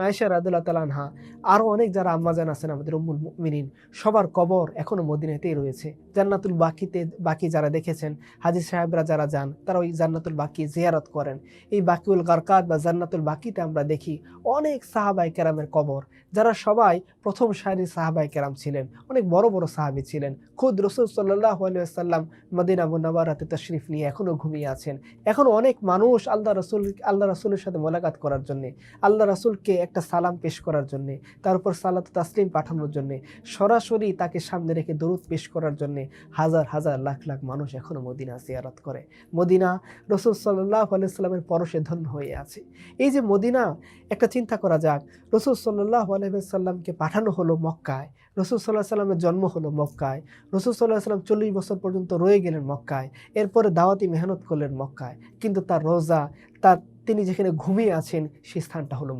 আয়েশা রাদিয়াল্লাহু তাআলা আনহা, আরো অনেক যারা আম্মাজান আছেন আমাদের উম্মুল মুমিনিন, সবার কবর এখনো মদিনাতেই রয়েছে। জান্নাতুল বাকিতে বাকি যারা দেখেছেন, হাজী সাহেবরা যারা যান তারা ওই জান্নাতুল বাকি জিয়ারত করেন। এই বাকিউল গারকাত বা জান্নাতুল বাকিতে আমরা দেখি অনেক সাহাবায়ে কেরামের কবর, যারা সবাই প্রথম সারির সাহাবায়ে কেরাম ছিলেন, অনেক বড় বড় সাহাবী ছিলেন। খুদ রাসূল সাল্লাল্লাহু আলাইহি ওয়াসাল্লাম মদিনা মুনাওয়ারাতে তাশরিফ নিয়ে এখনো ঘুমিয়ে আছেন। এখনো অনেক মানুষ আল্লাহ রাসূলের সাথে মোলাকাত করার জন্যে, আল্লাহ রাসূলকে একটা সালাম পেশ করার জন্যে, তার উপর সালাত ও তাসলিম পাঠানোর জন্যে, সরাসরি তাকে সামনে রেখে দরুদ পেশ করার জন্যে হাজার হাজার লাখ লাখ মানুষ এখনো মদিনা জিয়ারত করে। মদিনা রাসূল সাল্লাল্লাহু আলাইহি ওয়াসাল্লামের পরশে ধন্য হয়ে আছে। এই যে মদিনা, একটা চিন্তা করা যাক, রাসূল সাল্লাল্লাহু আলাইহি ওয়াসাল্লামকে পাঠানো হলো মক্কায়, রাসূল সাল্লাল্লাহু আলাইহি ওয়াসাল্লামের জন্ম হলো মক্কায়, রাসূল সাল্লাল্লাহু আলাইহি ওয়াসাল্লাম ৪০ বছর পর্যন্ত রয়ে গেলেন মক্কায়, এরপরে দাওয়াতি মেহনত করলেন মক্কায়, কিন্তু তার রোজা, তার তিনি যেখানে ঘুমিয়ে আছেন সেই স্থানটা হলো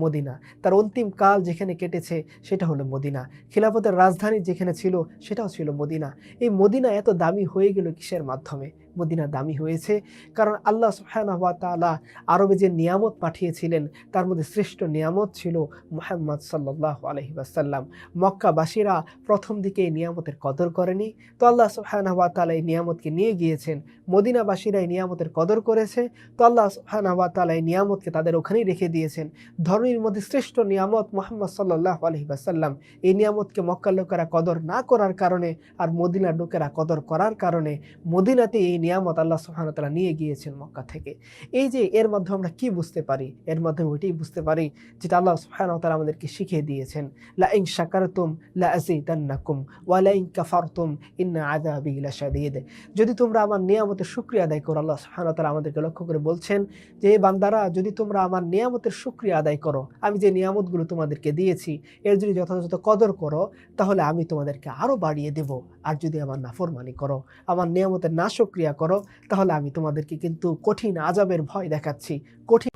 মদিনা। তার অন্তিম কাল যেখানে কেটেছে সেটা হলো মদিনা। খিলাফতের রাজধানী যেখানে ছিল সেটাও ছিল মদিনা। এই মদিনা এত দামি হয়ে গেল কিসের মাধ্যমে? মদিনা দামি হয়েছে কারণ আল্লাহ সুবহানাহু ওয়া তাআলা আরবে যে নিয়ামত পাঠিয়েছিলেন তার মধ্যে শ্রেষ্ঠ নিয়ামত ছিল মুহাম্মদ সাল্লাল্লাহু আলাইহি ওয়াসাল্লাম। মক্কাবাসীরা প্রথম দিকে এই নিয়ামতের কদর করেনি, তো আল্লাহ সুবহানাহু ওয়া তাআলা এই নিয়ামতকে নিয়ে গিয়েছেন। মদিনাবাসীরা এই নিয়ামতের কদর করেছে, তো আল্লাহ সুবহানাহু ওয়া তাআলা এই নিয়ামতকে তাদের ওখানেই রেখে দিয়েছেন। ধর্মের মধ্যে শ্রেষ্ঠ নিয়ামত মুহাম্মদ সাল্লাল্লাহু আলাইহি ওয়াসাল্লাম, এই নিয়ামতকে মক্কার লোকেরা কদর না করার কারণে আর মদিনার লোকেরা কদর করার কারণে মদিনাতে এই নিয়ামত আল্লাহ সুবহানাহু ওয়া তাআলা নিয়ে গিয়েছেন মক্কা থেকে। এই যে এর মাধ্যমে আমরা কি বুঝতে পারি? এর মাধ্যমে ওইটাই বুঝতে পারি যেটা আল্লাহ সুবহানাহু ওয়া তাআলা আমাদেরকে শিখিয়ে দিয়েছেন, লা ইন শাকারতুম লা আযীদান্নাকুম ওয়া লা ইন কাফারতুম ইন্না আযাবি লাশাদীদ। যদি তোমরা আমার নিয়ামতের শুকরিয়া আদায় করো, আল্লাহ সুবহানাহু ওয়া তাআলা আমাদেরকে লক্ষ্য করে বলছেন যে হে বান্দারা, যদি তোমরা আমার নিয়ামতের শুকরিয়া আদায় করো, আমি যে নিয়ামতগুলো তোমাদেরকে দিয়েছি এর যদি যথাযথ কদর করো, তাহলে আমি তোমাদেরকে আরো বাড়িয়ে দেব। আর যদি আমার নাফরমানি করো, আমার নিয়ামতের না শুকরিয়া করো, তাহলে আমি তোমাদেরকে কিন্তু কঠিন আযাবের ভয় দেখাচ্ছি। কঠিন